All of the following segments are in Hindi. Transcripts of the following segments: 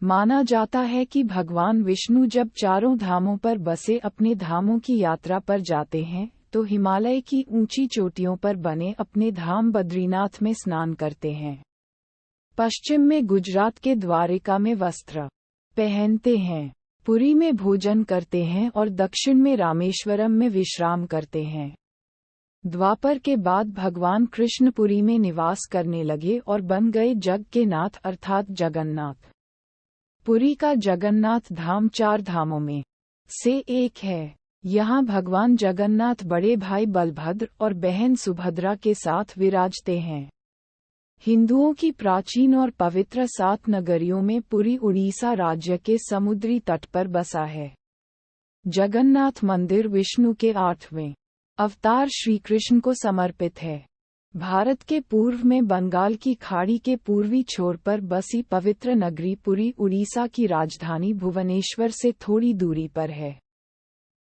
माना जाता है कि भगवान विष्णु जब चारों धामों पर बसे अपने धामों की यात्रा पर जाते हैं तो हिमालय की ऊंची चोटियों पर बने अपने धाम बद्रीनाथ में स्नान करते हैं। पश्चिम में गुजरात के द्वारिका में वस्त्र पहनते हैं, पुरी में भोजन करते हैं और दक्षिण में रामेश्वरम में विश्राम करते हैं। द्वापर के बाद भगवान कृष्ण पुरी में निवास करने लगे और बन गए जग के नाथ अर्थात जगन्नाथ। पुरी का जगन्नाथ धाम 4 धामों में से एक है। यहाँ भगवान जगन्नाथ बड़े भाई बलभद्र और बहन सुभद्रा के साथ विराजते हैं। हिंदुओं की प्राचीन और पवित्र 7 नगरियों में पुरी उड़ीसा राज्य के समुद्री तट पर बसा है। जगन्नाथ मंदिर विष्णु के 8वें अवतार श्री कृष्ण को समर्पित है। भारत के पूर्व में बंगाल की खाड़ी के पूर्वी छोर पर बसी पवित्र नगरी पुरी उड़ीसा की राजधानी भुवनेश्वर से थोड़ी दूरी पर है।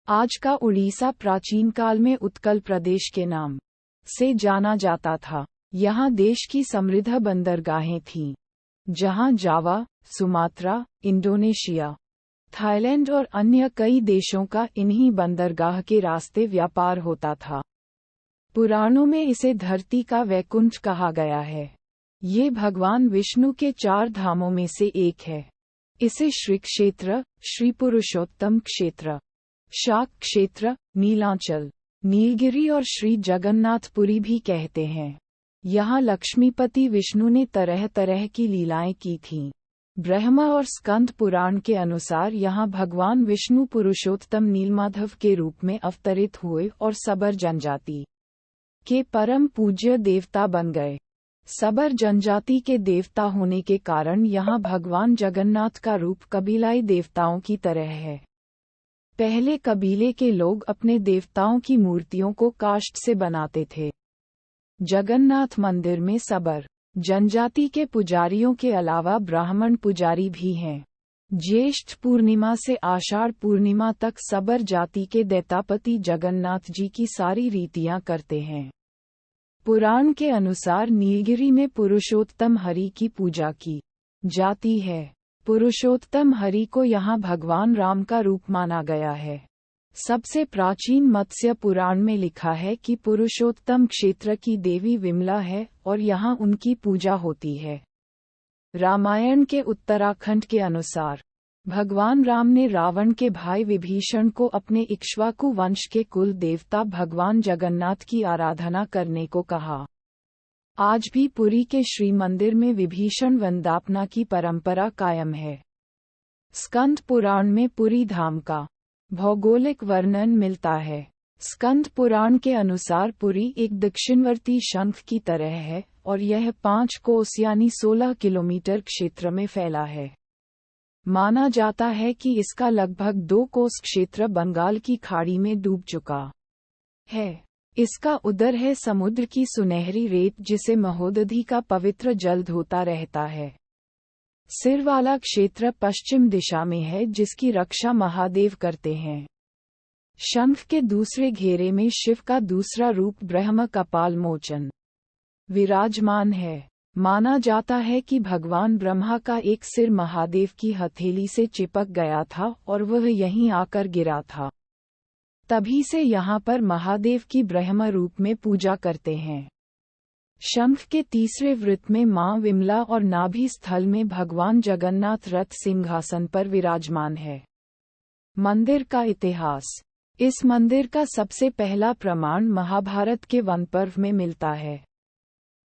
आज का उड़ीसा प्राचीन काल में उत्कल प्रदेश के नाम से जाना जाता था। यहाँ देश की समृद्ध बंदरगाहें थीं, जहाँ जावा, सुमात्रा, इंडोनेशिया, थाईलैंड और अन्य कई देशों का इन्हीं बंदरगाह के रास्ते व्यापार होता था। पुराणों में इसे धरती का वैकुंठ कहा गया है। ये भगवान विष्णु के 4 धामों में से एक है। इसे श्री क्षेत्र, श्री पुरुषोत्तम क्षेत्र, शाक क्षेत्र, नीलांचल, नीलगिरी और श्री जगन्नाथपुरी भी कहते हैं। यहाँ लक्ष्मीपति विष्णु ने तरह तरह की लीलाएं की थीं। ब्रह्मा और स्कंद पुराण के अनुसार यहाँ भगवान विष्णु पुरुषोत्तम नीलमाधव के रूप में अवतरित हुए और सबर जनजाति के परम पूज्य देवता बन गए। सबर जनजाति के देवता होने के कारण यहाँ भगवान जगन्नाथ का रूप कबीलाई देवताओं की तरह है। पहले कबीले के लोग अपने देवताओं की मूर्तियों को काष्ठ से बनाते थे। जगन्नाथ मंदिर में सबर जनजाति के पुजारियों के अलावा ब्राह्मण पुजारी भी हैं। ज्येष्ठ पूर्णिमा से आषाढ़ पूर्णिमा तक सबर जाति के दैतापति जगन्नाथ जी की सारी रीतियां करते हैं। पुराण के अनुसार नीलगिरी में पुरुषोत्तम हरि की पूजा की जाती है। पुरुषोत्तम हरि को यहाँ भगवान राम का रूप माना गया है। सबसे प्राचीन मत्स्य पुराण में लिखा है कि पुरुषोत्तम क्षेत्र की देवी विमला है और यहाँ उनकी पूजा होती है। रामायण के उत्तराखंड के अनुसार भगवान राम ने रावण के भाई विभीषण को अपने इक्ष्वाकु वंश के कुल देवता भगवान जगन्नाथ की आराधना करने को कहा। आज भी पुरी के श्री मंदिर में विभीषण वंदापना की परंपरा कायम है। स्कंद पुराण में पुरी धाम का भौगोलिक वर्णन मिलता है। स्कंद पुराण के अनुसार पुरी एक दक्षिणवर्ती शंख की तरह है और यह 5 कोस यानी 16 किलोमीटर क्षेत्र में फैला है। माना जाता है कि इसका लगभग 2 कोस क्षेत्र बंगाल की खाड़ी में डूब चुका है। इसका उदर है समुद्र की सुनहरी रेत जिसे महोदधि का पवित्र जल धोता रहता है। सिर वाला क्षेत्र पश्चिम दिशा में है जिसकी रक्षा महादेव करते हैं। शंख के दूसरे घेरे में शिव का दूसरा रूप ब्रह्म कपाल मोचन विराजमान है। माना जाता है कि भगवान ब्रह्मा का एक सिर महादेव की हथेली से चिपक गया था और वह यहीं आकर गिरा था। तभी से यहाँ पर महादेव की ब्रह्म रूप में पूजा करते हैं। शंख के तीसरे वृत्त में मां विमला और नाभि स्थल में भगवान जगन्नाथ रथ सिंहासन पर विराजमान है। मंदिर का इतिहास। इस मंदिर का सबसे पहला प्रमाण महाभारत के वन पर्व में मिलता है।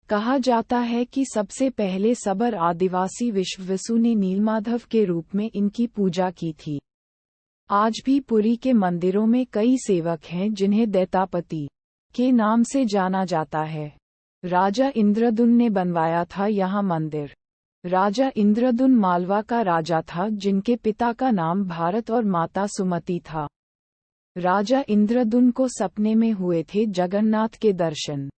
कहा जाता है कि सबसे पहले सबर आदिवासी विश्ववसु ने नीलमाधव के रूप में इनकी पूजा की थी। आज भी पुरी के मंदिरों में कई सेवक हैं जिन्हें दैतापति के नाम से जाना जाता है। राजा इंद्रदुन ने बनवाया था यहाँ मंदिर। राजा इंद्रदुन मालवा का राजा था जिनके पिता का नाम भारत और माता सुमति था। राजा इंद्रदुन को सपने में हुए थे जगन्नाथ के दर्शन।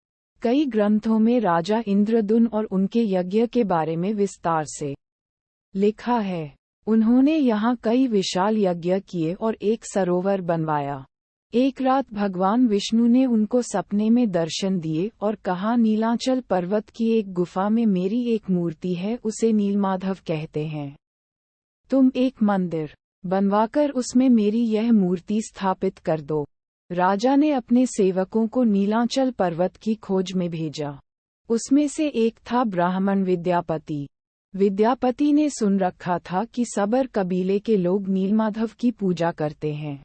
कई ग्रंथों में राजा इंद्रदुन और उनके यज्ञ के बारे में विस्तार से लिखा है। उन्होंने यहाँ कई विशाल यज्ञ किए और एक सरोवर बनवाया। एक रात भगवान विष्णु ने उनको सपने में दर्शन दिए और कहा, नीलांचल पर्वत की एक गुफा में मेरी एक मूर्ति है, उसे नीलमाधव कहते हैं। तुम एक मंदिर बनवाकर उसमें मेरी यह मूर्ति स्थापित कर दो। राजा ने अपने सेवकों को नीलांचल पर्वत की खोज में भेजा। उसमें से एक था ब्राह्मण विद्यापति। विद्यापति ने सुन रखा था कि सबर कबीले के लोग नीलमाधव की पूजा करते हैं,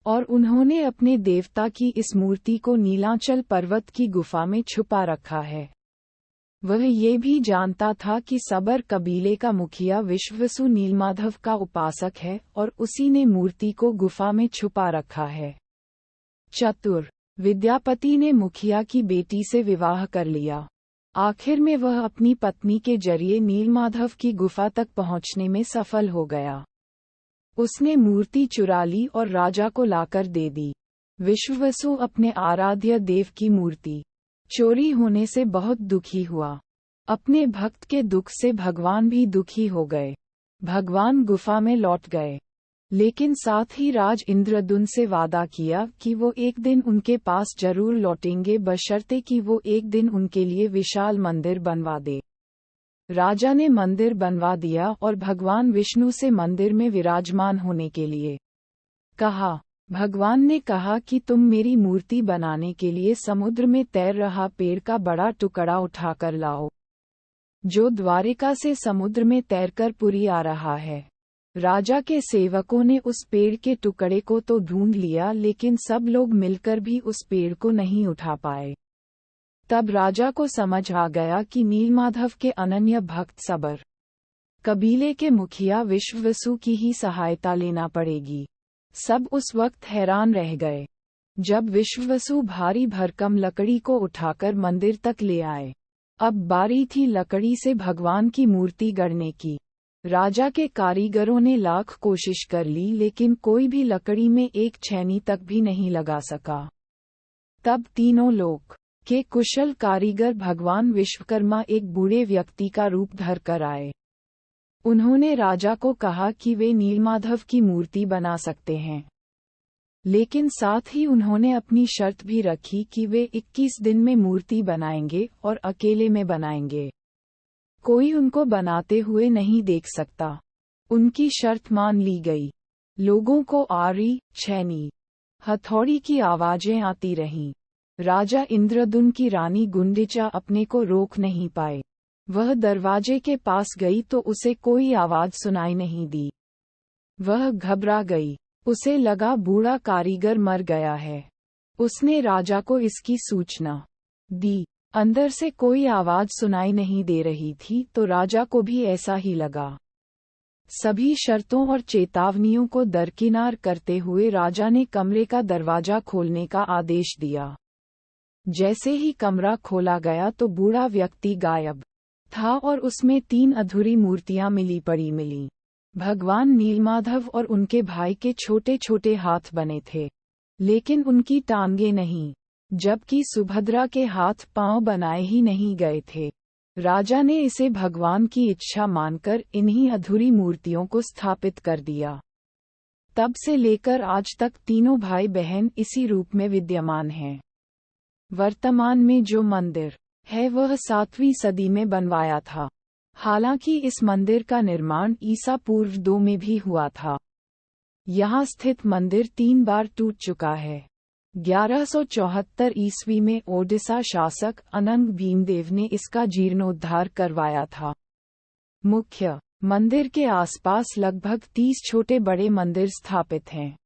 और उन्होंने अपने देवता की इस मूर्ति को नीलांचल पर्वत की गुफा में छुपा रखा है। वह ये भी जानता था कि सबर कबीले का मुखिया विश्ववसु नीलमाधव का उपासक है और उसी ने मूर्ति को गुफा में छुपा रखा है। चतुर विद्यापति ने मुखिया की बेटी से विवाह कर लिया। आखिर में वह अपनी पत्नी के जरिए नीलमाधव की गुफा तक पहुंचने में सफल हो गया। उसने मूर्ति चुरा ली और राजा को लाकर दे दी। विश्ववसु अपने आराध्य देव की मूर्ति चोरी होने से बहुत दुखी हुआ। अपने भक्त के दुख से भगवान भी दुखी हो गए। भगवान गुफा में लौट गए, लेकिन साथ ही राज इंद्रद्युम्न से वादा किया कि वो एक दिन उनके पास जरूर लौटेंगे, बशर्ते कि वो एक दिन उनके लिए विशाल मंदिर बनवा दे। राजा ने मंदिर बनवा दिया और भगवान विष्णु से मंदिर में विराजमान होने के लिए कहा। भगवान ने कहा कि तुम मेरी मूर्ति बनाने के लिए समुद्र में तैर रहा पेड़ का बड़ा टुकड़ा उठाकर लाओ, जो द्वारिका से समुद्र में तैरकर पुरी आ रहा है। राजा के सेवकों ने उस पेड़ के टुकड़े को तो ढूंढ लिया, लेकिन सब लोग मिलकर भी उस पेड़ को नहीं उठा पाए। तब राजा को समझ आ गया कि नीलमाधव के अनन्य भक्त सबर कबीले के मुखिया विश्ववसु की ही सहायता लेना पड़ेगी। सब उस वक्त हैरान रह गए जब विश्ववसु भारी भरकम लकड़ी को उठाकर मंदिर तक ले आए। अब बारी थी लकड़ी से भगवान की मूर्ति गढ़ने की। राजा के कारीगरों ने लाख कोशिश कर ली, लेकिन कोई भी लकड़ी में एक छेनी तक भी नहीं लगा सका। तब तीनों लोक के कुशल कारीगर भगवान विश्वकर्मा एक बूढ़े व्यक्ति का रूप धर कर आए। उन्होंने राजा को कहा कि वे नीलमाधव की मूर्ति बना सकते हैं, लेकिन साथ ही उन्होंने अपनी शर्त भी रखी कि वे 21 दिन में मूर्ति बनाएंगे और अकेले में बनाएंगे। कोई उनको बनाते हुए नहीं देख सकता। उनकी शर्त मान ली गई। लोगों को आरी, छेनी, हथौड़ी की आवाजें आती रहीं। राजा इंद्रद्युम्न की रानी गुंडिचा अपने को रोक नहीं पाए। वह दरवाजे के पास गई तो उसे कोई आवाज सुनाई नहीं दी। वह घबरा गई। उसे लगा बूढ़ा कारीगर मर गया है। उसने राजा को इसकी सूचना दी। अंदर से कोई आवाज सुनाई नहीं दे रही थी, तो राजा को भी ऐसा ही लगा। सभी शर्तों और चेतावनियों को दरकिनार करते हुए राजा ने कमरे का दरवाजा खोलने का आदेश दिया। जैसे ही कमरा खोला गया तो बूढ़ा व्यक्ति गायब था और उसमें 3 अधूरी मूर्तियां मिली। भगवान नीलमाधव और उनके भाई के छोटे छोटे हाथ बने थे, लेकिन उनकी टांगे नहीं, जबकि सुभद्रा के हाथ पांव बनाए ही नहीं गए थे। राजा ने इसे भगवान की इच्छा मानकर इन्हीं अधूरी मूर्तियों को स्थापित कर दिया। तब से लेकर आज तक तीनों भाई बहन इसी रूप में विद्यमान हैं। वर्तमान में जो मंदिर है वह 7वीं सदी में बनवाया था। हालांकि इस मंदिर का निर्माण ईसा पूर्व 2 में भी हुआ था। यहाँ स्थित मंदिर 3 बार टूट चुका है। 1174 ईस्वी में ओडिशा शासक अनंग भीमदेव ने इसका जीर्णोद्धार करवाया था। मुख्य मंदिर के आसपास लगभग 30 छोटे बड़े मंदिर स्थापित हैं।